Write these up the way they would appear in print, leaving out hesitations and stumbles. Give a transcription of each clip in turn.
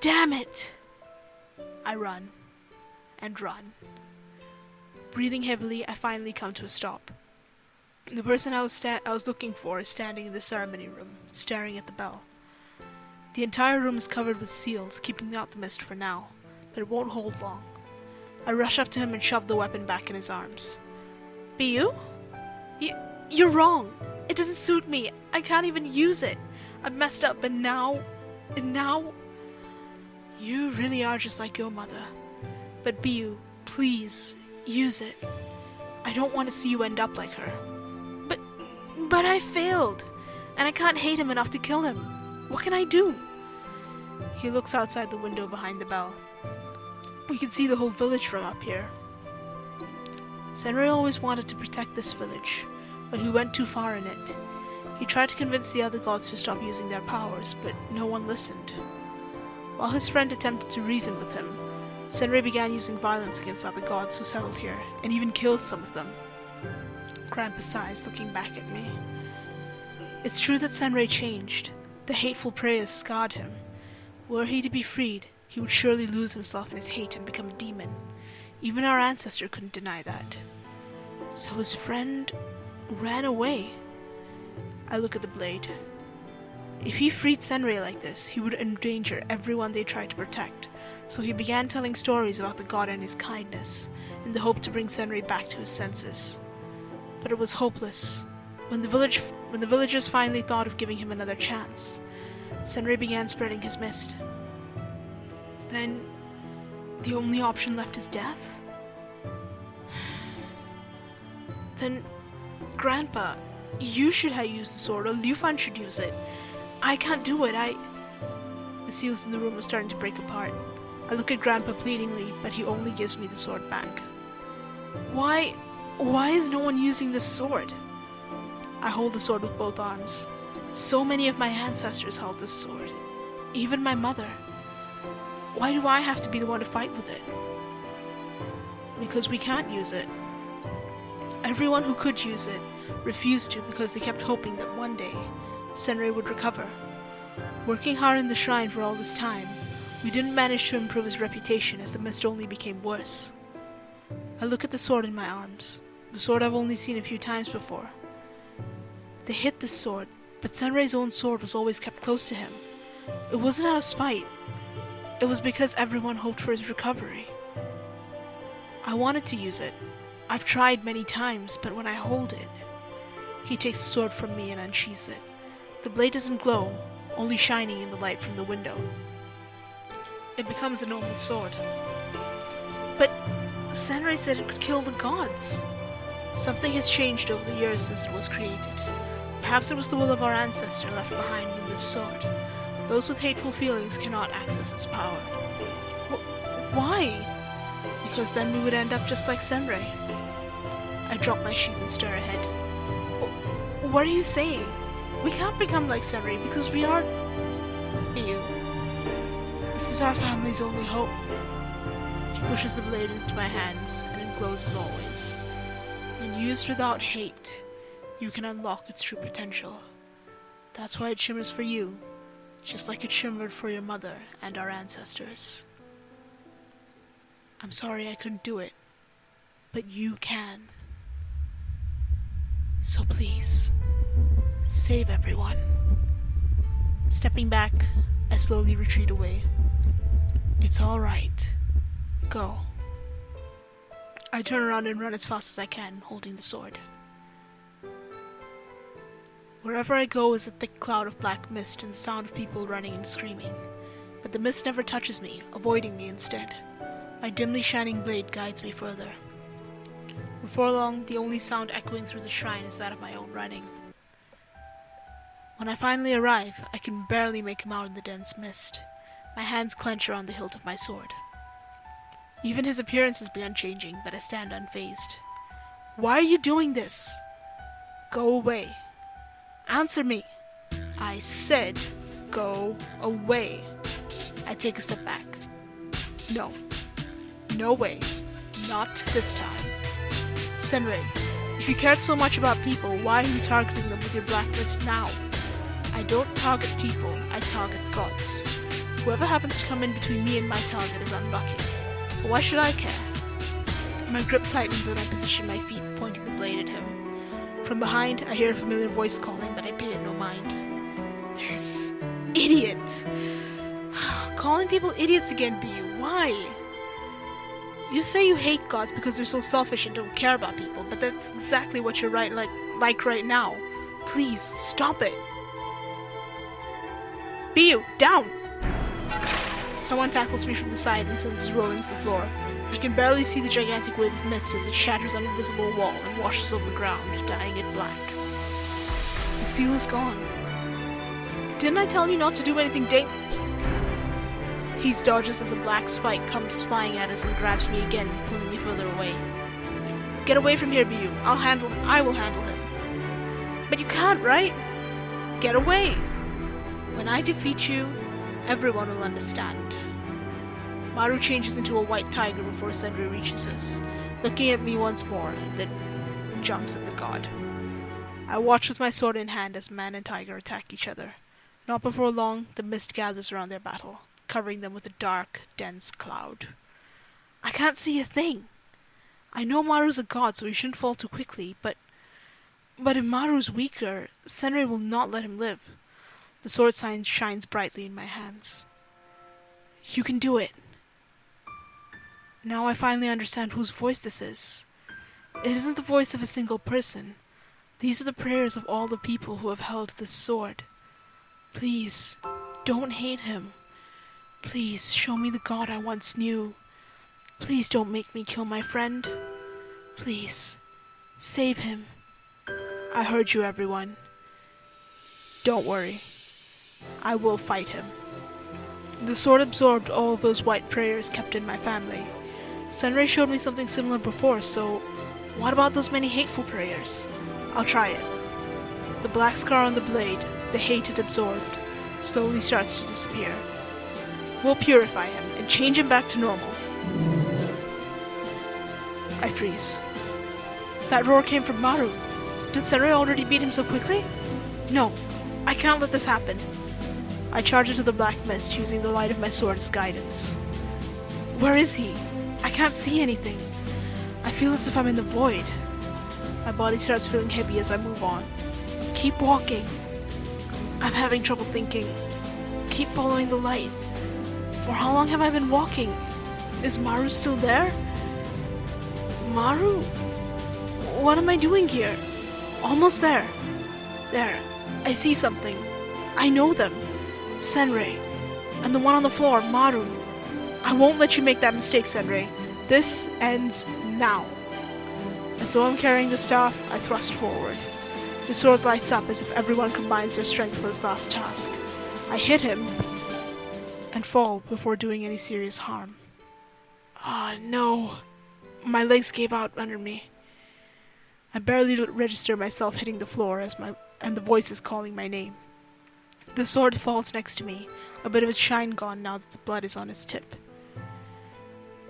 Damn it! I run. And run. Breathing heavily, I finally come to a stop. The person I was looking for is standing in the ceremony room, staring at the bell. The entire room is covered with seals, keeping out the mist for now, but it won't hold long. I rush up to him and shove the weapon back in his arms. Biyu? You're wrong. It doesn't suit me. I can't even use it. I've messed up, and now... You really are just like your mother. But Biyu, please, use it. I don't want to see you end up like her. But I failed, and I can't hate him enough to kill him. What can I do? He looks outside the window behind the bell. We can see the whole village from up here. Senrei always wanted to protect this village, but he went too far in it. He tried to convince the other gods to stop using their powers, but no one listened. While his friend attempted to reason with him, Senrei began using violence against other gods who settled here, and even killed some of them. Grandpa sighs, looking back at me. It's true that Senrei changed. The hateful prayers scarred him. Were he to be freed, he would surely lose himself in his hate and become a demon. Even our ancestor couldn't deny that. So his friend ran away. I look at the blade. If he freed Senrei like this, he would endanger everyone they tried to protect. So he began telling stories about the god and his kindness, in the hope to bring Senrei back to his senses. But it was hopeless. When the villagers finally thought of giving him another chance, Senrei began spreading his mist. Then, the only option left is death? Then, Grandpa, you should have used the sword, or Liufan should use it. I can't do it, The seals in the room are starting to break apart. I look at Grandpa pleadingly, but he only gives me the sword back. Why is no one using this sword? I hold the sword with both arms. So many of my ancestors held this sword. Even my mother. Why do I have to be the one to fight with it? Because we can't use it. Everyone who could use it refused to because they kept hoping that one day Senrei would recover. Working hard in the shrine for all this time, we didn't manage to improve his reputation as the mist only became worse. I look at the sword in my arms, the sword I've only seen a few times before. They hit this sword, but Senrei's own sword was always kept close to him. It wasn't out of spite. It was because everyone hoped for his recovery. I wanted to use it. I've tried many times, but when I hold it... He takes the sword from me and unsheathes it. The blade doesn't glow, only shining in the light from the window. It becomes a normal sword. But Senrei said it could kill the gods. Something has changed over the years since it was created. Perhaps it was the will of our ancestor left behind in this sword. Those with hateful feelings cannot access its power. Why? Because then we would end up just like Senrei. I drop my sheath and stare ahead. What are you saying? We can't become like Senrei because we are... Biyu. This is our family's only hope. He pushes the blade into my hands, and it glows as always. When used without hate, you can unlock its true potential. That's why it shimmers for you, just like it shimmered for your mother and our ancestors. I'm sorry I couldn't do it, but you can. So please, save everyone. Stepping back, I slowly retreat away. It's all right. Go. I turn around and run as fast as I can, holding the sword. Wherever I go is a thick cloud of black mist and the sound of people running and screaming. But the mist never touches me, avoiding me instead. My dimly shining blade guides me further. Before long, the only sound echoing through the shrine is that of my own running. When I finally arrive, I can barely make him out in the dense mist. My hands clench around the hilt of my sword. Even his appearance has begun changing, but I stand unfazed. Why are you doing this? Go away. Answer me. I said, go away. I take a step back. No. No way. Not this time. Senrei, if you cared so much about people, why are you targeting them with your blacklist now? I don't target people, I target gods. Whoever happens to come in between me and my target is unlucky. But why should I care? My grip tightens and I position my feet, pointing the blade at him. From behind, I hear a familiar voice calling, but I pay it no mind. This idiot! Calling people idiots again, Biyu. Why? You say you hate gods because they're so selfish and don't care about people, but that's exactly what you're like right now. Please, stop it. Biyu, down! Someone tackles me from the side and sends us rolling to the floor. I can barely see the gigantic wave of mist as it shatters on an invisible wall and washes over the ground, dyeing it black. The seal is gone. Didn't I tell you not to do anything He dodges as a black spike comes flying at us and grabs me again, pulling me further away. Get away from here, Biyu. I will handle him. But you can't, right? Get away. When I defeat you, everyone will understand. Maru changes into a white tiger before Senrei reaches us, looking at me once more, and then jumps at the god. I watch with my sword in hand as man and tiger attack each other. Not before long, the mist gathers around their battle, covering them with a dark, dense cloud. I can't see a thing. I know Maru's a god, so he shouldn't fall too quickly, but if Maru's weaker, Senrei will not let him live. The sword sign shines brightly in my hands. You can do it. Now I finally understand whose voice this is. It isn't the voice of a single person. These are the prayers of all the people who have held this sword. Please, don't hate him. Please, show me the god I once knew. Please don't make me kill my friend. Please, save him. I heard you, everyone. Don't worry. I will fight him. The sword absorbed all of those white prayers kept in my family. Senrei showed me something similar before, so what about those many hateful prayers? I'll try it. The black scar on the blade, the hate it absorbed, slowly starts to disappear. We'll purify him and change him back to normal. I freeze. That roar came from Maru. Did Senrei already beat him so quickly? No, I can't let this happen. I charge into the black mist, using the light of my sword as guidance. Where is he? I can't see anything. I feel as if I'm in the void. My body starts feeling heavy as I move on. Keep walking. I'm having trouble thinking. Keep following the light. For how long have I been walking? Is Maru still there? Maru? What am I doing here? Almost there. There. I see something. I know them. Senrei. And the one on the floor, Maru. I won't let you make that mistake, Senrei. This ends now. As though I'm carrying the staff, I thrust forward. The sword lights up as if everyone combines their strength for this last task. I hit him and fall before doing any serious harm. Ah, no. My legs gave out under me. I barely register myself hitting the floor and the voice is calling my name. The sword falls next to me, a bit of its shine gone now that the blood is on its tip.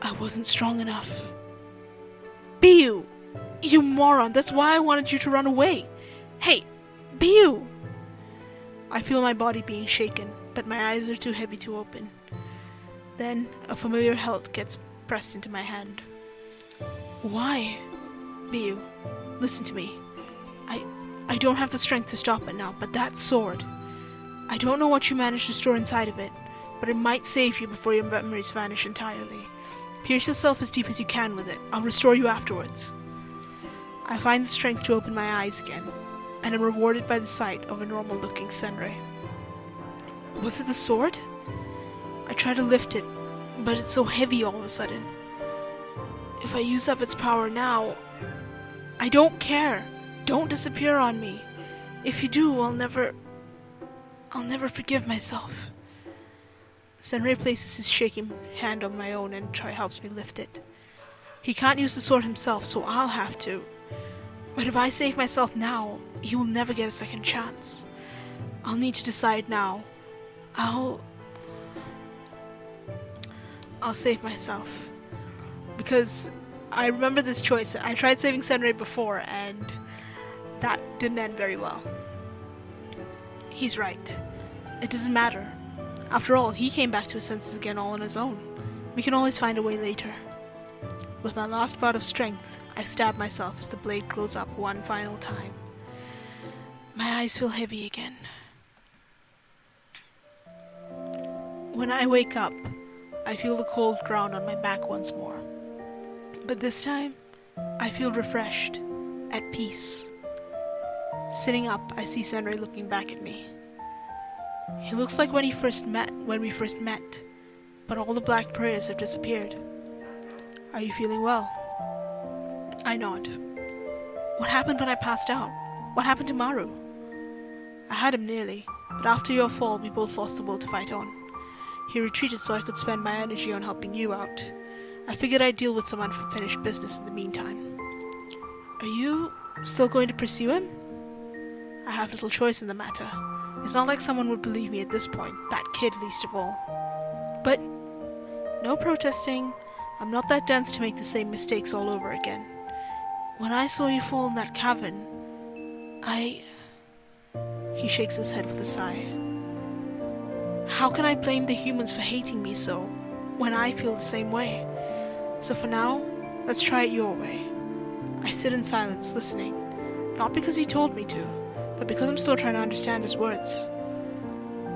I wasn't strong enough. Biyu! You moron! That's why I wanted you to run away! Hey! Biyu! I feel my body being shaken, but my eyes are too heavy to open. Then, a familiar hilt gets pressed into my hand. Why? Biyu, listen to me. I don't have the strength to stop it now, but that sword... I don't know what you managed to store inside of it, but it might save you before your memories vanish entirely. Pierce yourself as deep as you can with it. I'll restore you afterwards. I find the strength to open my eyes again, and am rewarded by the sight of a normal-looking Senrei. Was it the sword? I try to lift it, but it's so heavy all of a sudden. If I use up its power now... I don't care. Don't disappear on me. If you do, I'll never forgive myself. Senrei places his shaking hand on my own and helps me lift it. He can't use the sword himself, so I'll have to. But if I save myself now, he will never get a second chance. I'll need to decide now. I'll save myself. Because I remember this choice. I tried saving Senrei before, and that didn't end very well. He's right. It doesn't matter. After all, he came back to his senses again all on his own. We can always find a way later. With my last bout of strength, I stab myself as the blade glows up one final time. My eyes feel heavy again. When I wake up, I feel the cold ground on my back once more. But this time, I feel refreshed, at peace. Sitting up, I see Senrei looking back at me. He looks like when we first met, but all the black prayers have disappeared. Are you feeling well? I nod. What happened when I passed out? What happened to Maru? I had him nearly, but after your fall, we both lost the will to fight on. He retreated so I could spend my energy on helping you out. I figured I'd deal with some unfinished business in the meantime. Are you still going to pursue him? I have little choice in the matter. It's not like someone would believe me at this point, that kid least of all. But no protesting. I'm not that dense to make the same mistakes all over again. When I saw you fall in that cavern, He shakes his head with a sigh. How can I blame the humans for hating me so, when I feel the same way? So for now, let's try it your way. I sit in silence, listening. Not because he told me to, but because I'm still trying to understand his words.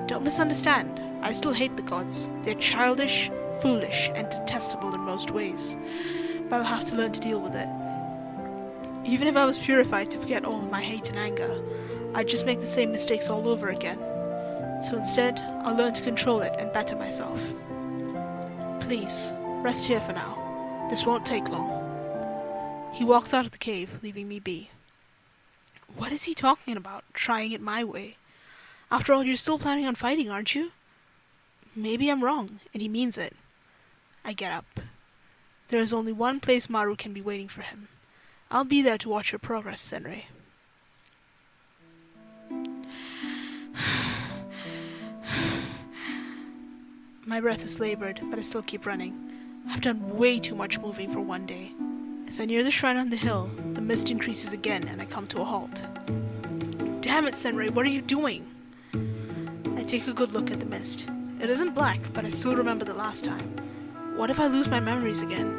Don't misunderstand. I still hate the gods. They're childish, foolish, and detestable in most ways. But I'll have to learn to deal with it. Even if I was purified to forget all of my hate and anger, I'd just make the same mistakes all over again. So instead, I'll learn to control it and better myself. Please, rest here for now. This won't take long. He walks out of the cave, leaving me be. What is he talking about, trying it my way? After all, you're still planning on fighting, aren't you? Maybe I'm wrong, and he means it. I get up. There is only one place Maru can be waiting for him. I'll be there to watch your progress, Senrei. My breath is labored, but I still keep running. I've done way too much moving for one day. As I near the shrine on the hill, the mist increases again and I come to a halt. Damn it, Senrei, what are you doing? I take a good look at the mist. It isn't black, but I still remember the last time. What if I lose my memories again?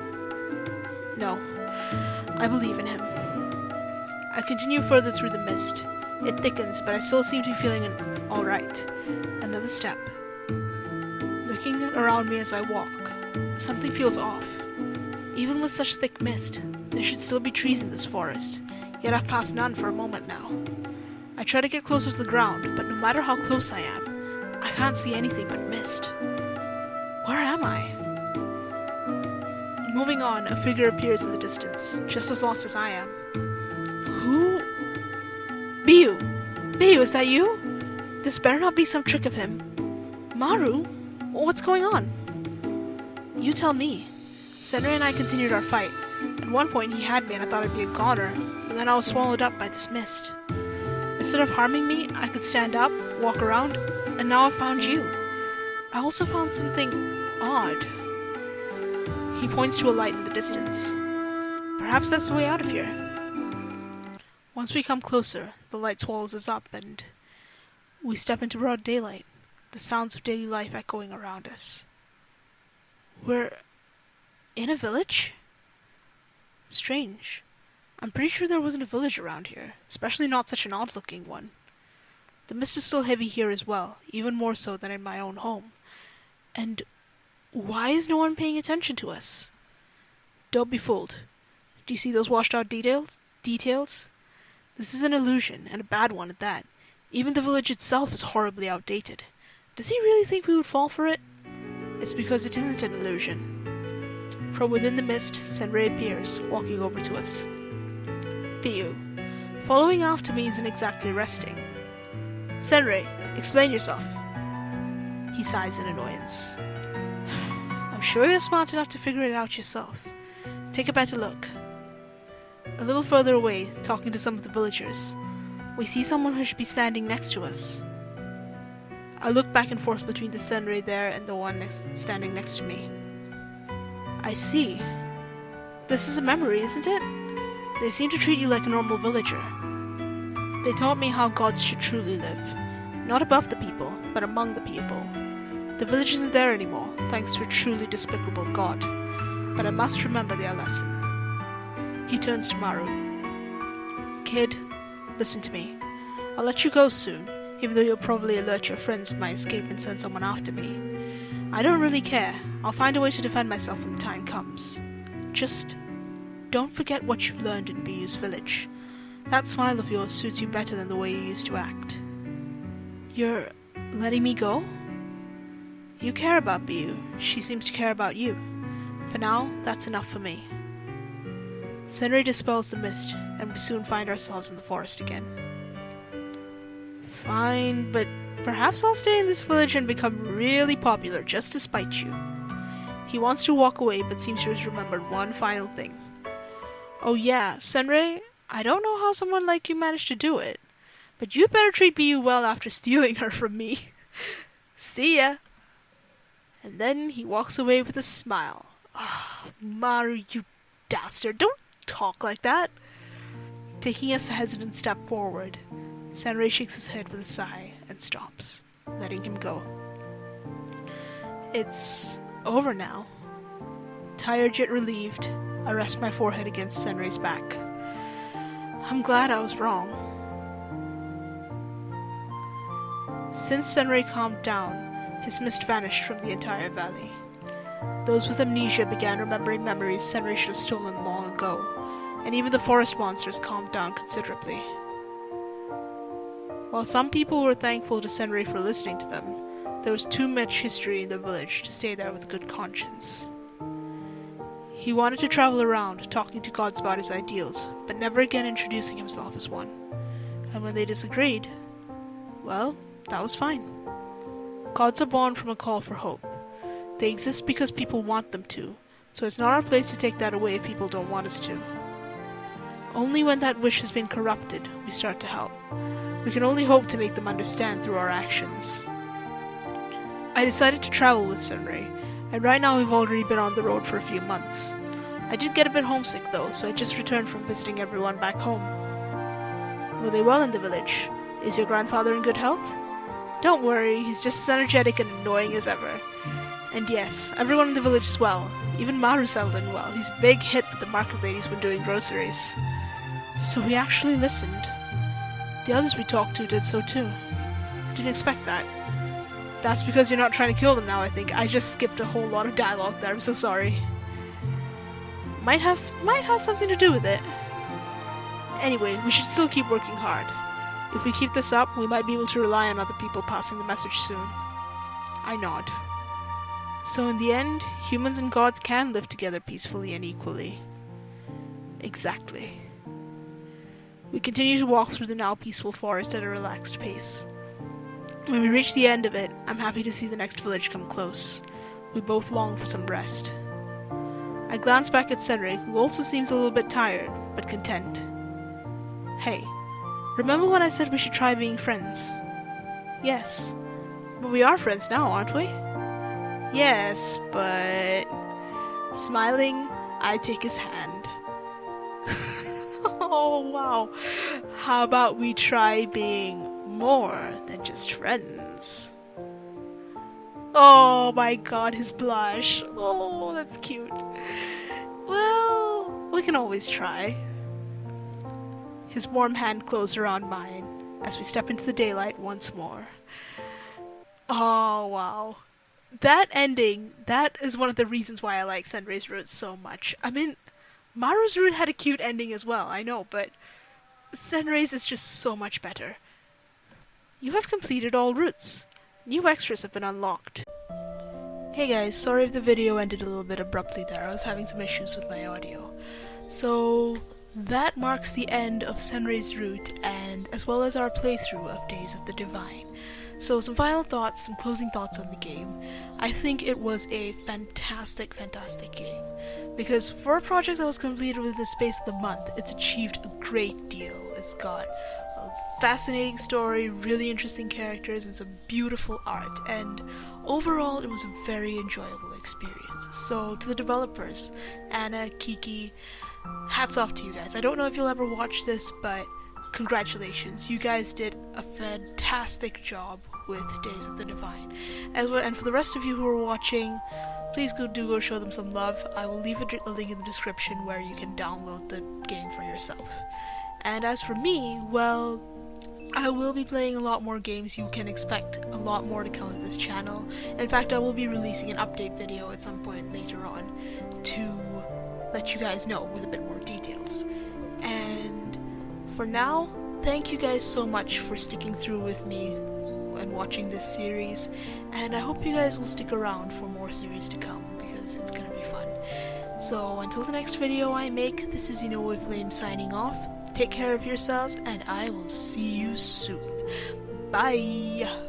No, I believe in him. I continue further through the mist. It thickens, but I still seem to be feeling alright. Another step. Looking around me as I walk, something feels off. Even with such thick mist, there should still be trees in this forest, yet I've passed none for a moment now. I try to get closer to the ground, but no matter how close I am, I can't see anything but mist. Where am I? Moving on, a figure appears in the distance, just as lost as I am. Who? Biyu! Biyu, is that you? This better not be some trick of him. Maru? What's going on? You tell me. Senrei and I continued our fight. At one point he had me and I thought I'd be a goner, but then I was swallowed up by this mist. Instead of harming me, I could stand up, walk around, and now I've found you. I also found something odd. He points to a light in the distance. Perhaps that's the way out of here. Once we come closer, the light swallows us up and we step into broad daylight, the sounds of daily life echoing around us. We're in a village? Strange. I'm pretty sure there wasn't a village around here, especially not such an odd-looking one. The mist is still heavy here as well, even more so than in my own home. And why is no one paying attention to us? Don't be fooled. Do you see those washed-out details? This is an illusion, and a bad one at that. Even the village itself is horribly outdated. Does he really think we would fall for it? It's because it isn't an illusion. From within the mist, Senrei appears, walking over to us. Biyu. Following after me isn't exactly resting. Senrei, explain yourself. He sighs in annoyance. I'm sure you're smart enough to figure it out yourself. Take a better look. A little further away, talking to some of the villagers, we see someone who should be standing next to us. I look back and forth between the Senrei there and the one standing next to me. I see. This is a memory, isn't it? They seem to treat you like a normal villager. They taught me how gods should truly live. Not above the people, but among the people. The village isn't there anymore, thanks to a truly despicable god. But I must remember their lesson. He turns to Maru. Kid, listen to me. I'll let you go soon, even though you'll probably alert your friends of my escape and send someone after me. I don't really care. I'll find a way to defend myself when the time comes. Just don't forget what you learned in Biyu's village. That smile of yours suits you better than the way you used to act. You're letting me go? You care about Biyu. She seems to care about you. For now, that's enough for me. Senrei dispels the mist, and we soon find ourselves in the forest again. Fine, but perhaps I'll stay in this village and become really popular just to spite you. He wants to walk away, but seems to have remembered one final thing. Oh yeah, Senrei, I don't know how someone like you managed to do it, but you better treat Biyu well after stealing her from me. See ya! And then he walks away with a smile. Ah, oh, Maru, you dastard, don't talk like that. Taking a hesitant step forward, Senrei shakes his head with a sigh and stops, letting him go. It's over now. Tired yet relieved, I rest my forehead against Senrei's back. I'm glad I was wrong. Since Senrei calmed down, his mist vanished from the entire valley. Those with amnesia began remembering memories Senrei should have stolen long ago, and even the forest monsters calmed down considerably. While some people were thankful to Senrei for listening to them, there was too much history in the village to stay there with a good conscience. He wanted to travel around, talking to gods about his ideals, but never again introducing himself as one. And when they disagreed, well, that was fine. Gods are born from a call for hope. They exist because people want them to, so it's not our place to take that away if people don't want us to. Only when that wish has been corrupted, we start to help. We can only hope to make them understand through our actions. I decided to travel with Senrei, and right now we've already been on the road for a few months. I did get a bit homesick though, so I just returned from visiting everyone back home. Were they well in the village? Is your grandfather in good health? Don't worry, he's just as energetic and annoying as ever. And yes, everyone in the village is well. Even Maru settled in well. He's a big hit with the market ladies when doing groceries. So we actually listened. The others we talked to did so too. Didn't expect that. That's because you're not trying to kill them now, I think. I just skipped a whole lot of dialogue there, I'm so sorry. Might have something to do with it. Anyway, we should still keep working hard. If we keep this up, we might be able to rely on other people passing the message soon. I nod. So in the end, humans and gods can live together peacefully and equally. Exactly. We continue to walk through the now peaceful forest at a relaxed pace. When we reach the end of it, I'm happy to see the next village come close. We both long for some rest. I glance back at Senrei, who also seems a little bit tired, but content. Hey, remember when I said we should try being friends? Yes. But we are friends now, aren't we? Yes, but... Smiling, I take his hand. Oh, wow. How about we try being more than just friends? Oh my god, his blush. Oh, that's cute. Well, we can always try. His warm hand closed around mine as we step into the daylight once more. Oh, wow. That ending, that is one of the reasons why I like Senrei's route so much. I mean, Maru's route had a cute ending as well, I know, but Senrei's is just so much better. You have completed all routes. New extras have been unlocked. Hey guys, sorry if the video ended a little bit abruptly there. I was having some issues with my audio. So, that marks the end of Senrei's route, and as well as our playthrough of Days of the Divine. So some final thoughts, some closing thoughts on the game. I think it was a fantastic, fantastic game. Because for a project that was completed within the space of the month, it's achieved a great deal. It's got a fascinating story, really interesting characters, and some beautiful art. And overall, it was a very enjoyable experience. So to the developers, Anna, Kiki, hats off to you guys. I don't know if you'll ever watch this, but congratulations. You guys did a fantastic job with Days of the Divine. And for the rest of you who are watching, please go show them some love. I will leave a link in the description where you can download the game for yourself. And as for me, well, I will be playing a lot more games. You can expect a lot more to come to this channel. In fact, I will be releasing an update video at some point later on to let you guys know with a bit more details. And for now, thank you guys so much for sticking through with me and watching this series, and I hope you guys will stick around for more series to come, because it's gonna be fun. So until the next video I make, this is Flame signing off. Take care of yourselves, and I will see you soon. Bye!